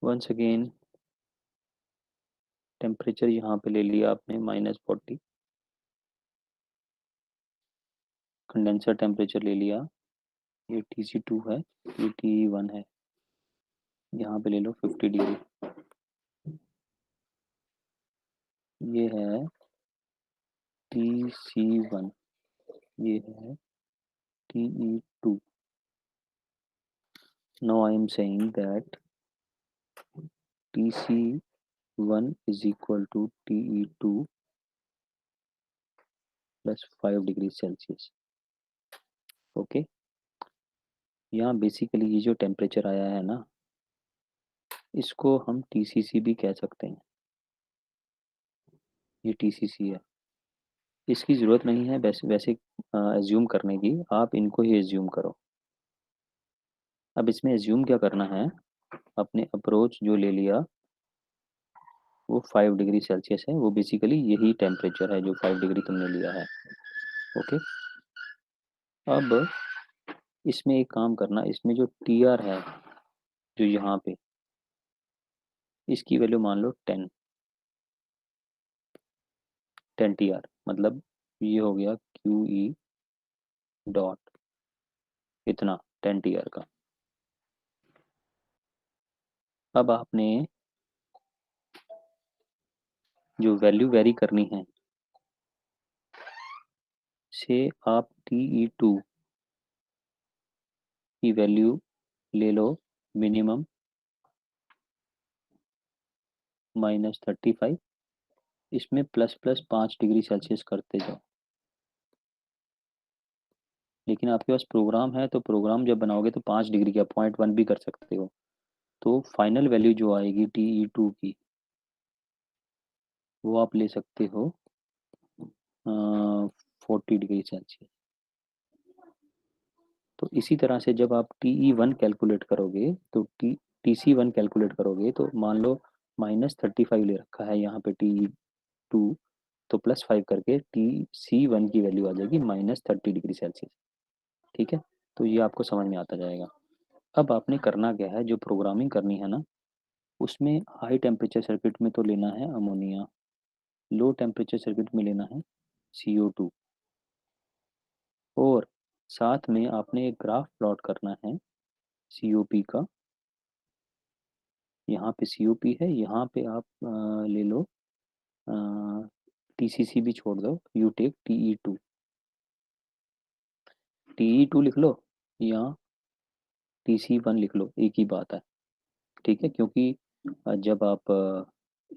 Once again temperature यहाँ पे ले लिया आपने -40, कंडेंसर टेम्परेचर ले लिया, ये TC2 है, ये TE1 है, यहाँ पे ले लो 50 डिग्री, ये है TC1, ये है TE2. Now I am saying that TC1 is equal to TE2 plus 5 degree Celsius. Okay, यहाँ बेसिकली ये जो टेम्परेचर आया है ना, इसको हम TCC भी कह सकते हैं. ये TCC है, इसकी ज़रूरत नहीं है वैसे वैसे एज्यूम करने की, आप इनको ही एज्यूम करो. अब इसमें एज्यूम क्या करना है, अपने अप्रोच जो ले लिया वो 5 डिग्री सेल्सियस है, वो बेसिकली यही टेम्परेचर है जो 5 डिग्री तुमने लिया है. ओके, अब इसमें एक काम करना, इसमें जो TR है जो यहाँ पे, इसकी वैल्यू मान लो 10 TR, मतलब ये हो गया QE डॉट इतना 10 TR का. अब आपने जो वैल्यू वेरी करनी है, से आप TE2 की वैल्यू ले लो मिनिमम -35, इसमें प्लस प्लस 5 डिग्री सेल्सियस करते जाओ. लेकिन आपके पास प्रोग्राम है, तो प्रोग्राम जब बनाओगे तो 5 डिग्री का 0.1 भी कर सकते हो. तो फाइनल वैल्यू जो आएगी TE2 की, वो आप ले सकते हो 40 डिग्री सेल्सियस. तो इसी तरह से जब आप TE1 कैलकुलेट करोगे तो TC1 कैलकुलेट करोगे, तो मान लो -35 ले रखा है यहाँ पे TE2, तो +5 करके TC1 की वैल्यू आ जाएगी -30 डिग्री सेल्सियस. ठीक है, तो ये आपको समझ में आता जाएगा. अब आपने करना क्या है, जो प्रोग्रामिंग करनी है ना, उसमें हाई टेम्परेचर सर्किट में तो लेना है अमोनिया, लो टेम्परेचर सर्किट में लेना है CO2, और साथ में आपने एक ग्राफ प्लॉट करना है COP का. यहाँ पे COP है, यहाँ पे आप ले लो TCC भी छोड़ दो, यू टेक TE2 लिख लो या TC1 लिख लो, एक ही बात है. ठीक है, क्योंकि जब आप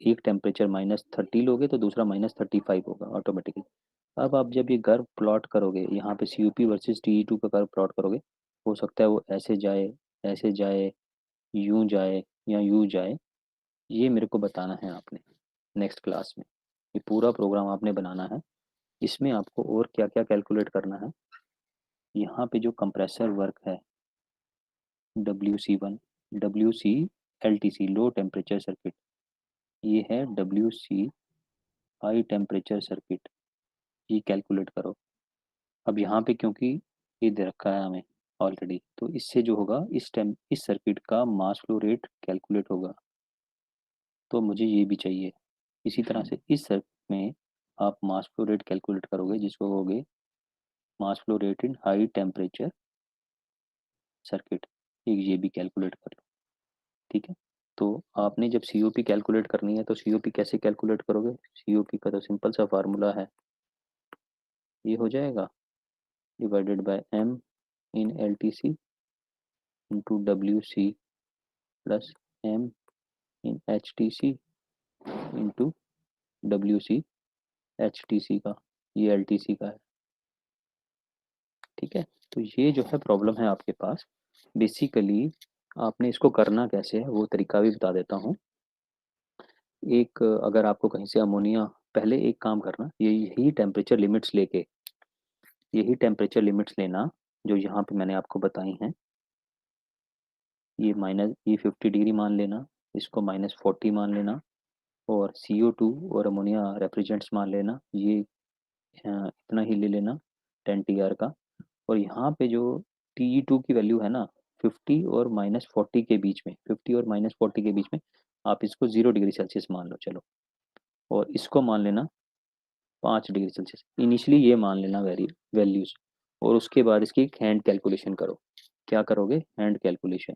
एक टेम्परेचर -30 लोगे तो दूसरा -35 होगा ऑटोमेटिकली. अब आप जब ये कर्व प्लॉट करोगे, यहाँ पे COP वर्सेस TE2 का कर्व प्लॉट करोगे, हो सकता है वो ऐसे जाए, यूं जाए या यूं जाए. ये मेरे को बताना है आपने नेक्स्ट क्लास में. ये पूरा प्रोग्राम आपने बनाना है, इसमें आपको और क्या क्या कैलकुलेट करना है. यहाँ पे जो कंप्रेसर वर्क है WC1, LTC low temperature circuit, ये है WC हाई टेम्परेचर सर्किट, ये कैलकुलेट करो. अब यहाँ पे क्योंकि ये दे रखा है हमें ऑलरेडी, तो इससे जो होगा इस सर्किट का मास फ्लो रेट कैलकुलेट होगा, तो मुझे ये भी चाहिए. इसी तरह से इस सर्किट में आप मास फ्लो रेट कैलकुलेट करोगे, जिसको कहोगे mass flow rate in high temperature circuit, एक ये भी कैलकुलेट कर लो. ठीक है, तो आपने जब COP कैलकुलेट करनी है, तो COP कैसे कैलकुलेट करोगे, COP का तो सिंपल सा फार्मूला है, ये हो जाएगा divided by M in LTC into WC plus M in HTC into WC HTC का, ये LTC का है. ठीक है, तो ये जो है प्रॉब्लम है आपके पास. बेसिकली आपने इसको करना कैसे है वो तरीका भी बता देता हूँ. एक अगर आपको कहीं से अमोनिया, पहले एक काम करना, यही टेम्परेचर लिमिट्स लेना जो यहाँ पे मैंने आपको बताई हैं. ये 50 डिग्री मान लेना, इसको -40 मान लेना, और CO2 और अमोनिया रेफ्रिजरेंट्स मान लेना, ये इतना ही ले लेना 10 TR का. और यहाँ पे जो TE2 की वैल्यू है ना 50 और -40 के बीच में, 50 और -40 के बीच में आप इसको 0 डिग्री सेल्सियस मान लो। चलो, और इसको मान लेना 5 डिग्री सेल्सियस। इनिशियली ये मान लेना वैल्यूज, और उसके बाद इसकी हैंड कैलकुलेशन करो। क्या करोगे? Hand calculation.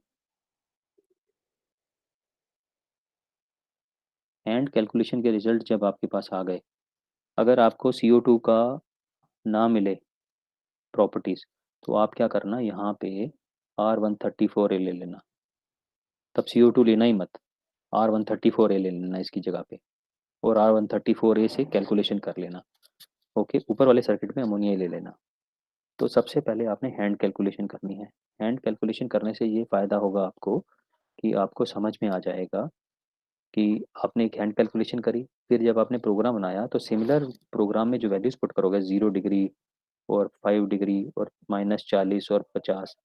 हैंड कैलकुलेशन के रिजल्ट जब आपके पास आ गए, अगर आपको CO2 का ना मिले प्रॉपर्टीज, तो आप क्या करना, यहाँ पे R134A ले लेना। तब CO2 लेना ही मत, R134A ले लेना इसकी जगह पे, और R134A से कैलकुलेशन कर लेना। ओके, ऊपर वाले सर्किट में अमोनिया ले लेना। तो सबसे पहले आपने हैंड कैलकुलेशन करनी है। हैंड कैलकुलेशन करने से ये फ़ायदा होगा आपको कि आपको समझ में आ जाएगा कि आपने एक हैंड कैलकुलेशन करी, फिर जब आपने प्रोग्राम बनाया तो सिमिलर प्रोग्राम में जो वैल्यूज़ पुट करोगे 0 डिग्री और 5 डिग्री और -40 और 50,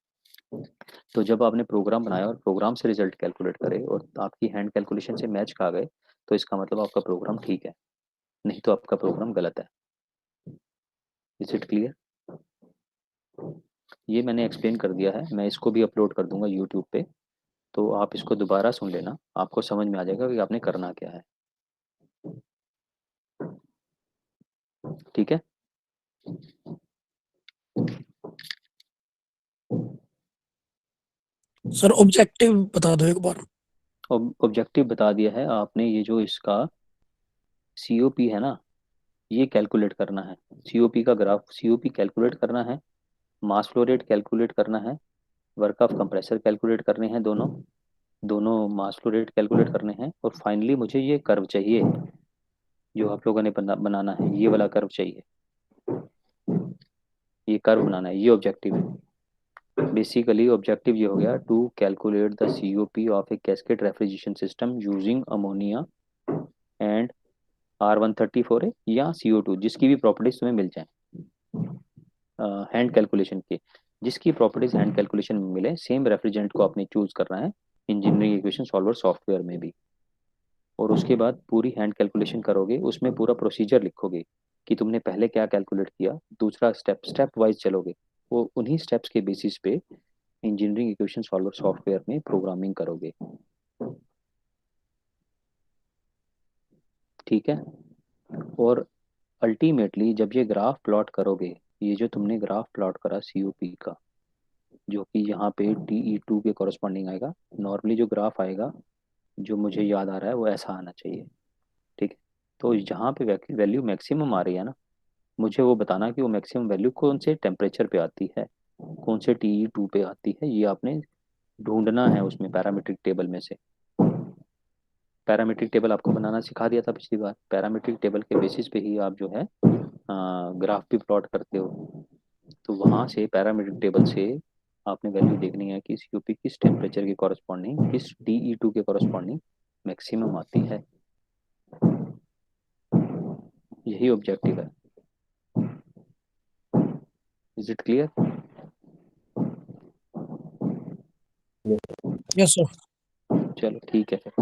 तो जब आपने प्रोग्राम बनाया और प्रोग्राम से रिजल्ट कैलकुलेट करे और आपकी हैंड कैलकुलेशन से मैच खा गए, तो इसका मतलब आपका प्रोग्राम ठीक है, नहीं तो आपका प्रोग्राम गलत है। Is it clear? ये मैंने एक्सप्लेन कर दिया है, मैं इसको भी अपलोड कर दूंगा यूट्यूब पे, तो आप इसको दोबारा सुन लेना, आपको समझ में आ जाएगा कि आपने करना क्या है। ठीक है? सर ऑब्जेक्टिव बता दो एक बार। ऑब्जेक्टिव बता दिया है आपने। ये जो इसका COP है ना, ये कैलकुलेट करना है। COP का ग्राफ, COP कैलकुलेट करना है, मास फ्लो रेट कैलकुलेट करना है, वर्क ऑफ कंप्रेसर कैलकुलेट करने हैं, दोनों दोनों मास फ्लो रेट कैलकुलेट करने हैं, और फाइनली मुझे ये कर्व चाहिए जो आप लोगों ने बनाना है, ये वाला कर्व चाहिए, ये कर्व बनाना है, ये ऑब्जेक्टिव है। बेसिकली ऑब्जेक्टिव ये हो गया, to calculate the COP of a cascade refrigeration system using ammonia and R134A या CO2, जिसकी भी प्रॉपर्टीज तुम्हें मिल जाए हैंड कैलकुलेशन की, जिसकी प्रॉपर्टीज हैंड कैलकुलेशन में मिले, सेम रेफ्रिजरेंट को आपने चूज करना है इंजीनियरिंग इक्वेशन सॉल्वर सॉफ्टवेयर में भी। और उसके बाद पूरी हैंड कैलकुलेशन करोगे, उसमें पूरा प्रोसीजर लिखोगे कि तुमने पहले क्या कैलकुलेट किया, दूसरा स्टेप, स्टेप वाइज चलोगे, वो उन्हीं स्टेप्स के बेसिस पे इंजीनियरिंग इक्वेशन सॉल्वर सॉफ्टवेयर में प्रोग्रामिंग करोगे। ठीक है? और अल्टीमेटली जब ये ग्राफ प्लॉट करोगे, ये जो तुमने ग्राफ प्लॉट करा COP का, जो कि यहाँ पे TE2 के कॉरस्पॉन्डिंग आएगा, नॉर्मली जो ग्राफ आएगा, जो मुझे याद आ रहा है वो ऐसा आना चाहिए। ठीक है? तो जहाँ पे वैल्यू मैक्सिमम आ रही है ना, मुझे वो बताना कि वो मैक्सिमम वैल्यू कौन से टेम्परेचर पे आती है, कौन से TE2 पे आती है, ये आपने ढूंढना है उसमें पैरामीट्रिक टेबल में से। पैरामीट्रिक टेबल आपको बनाना सिखा दिया था पिछली बार, पैरामीट्रिक टेबल के बेसिस पे ही आप जो है ग्राफ भी प्लॉट करते हो। तो वहाँ से पैरामीट्रिक टेबल से आपने वैल्यू देखनी है कि COP किस टेम्परेचर के कॉरस्पॉन्डिंग, किस TE2 के कॉरस्पॉन्डिंग मैक्सिमम आती है। यही ऑब्जेक्टिव है। Is it clear? Yes sir. चलो ठीक है फिर।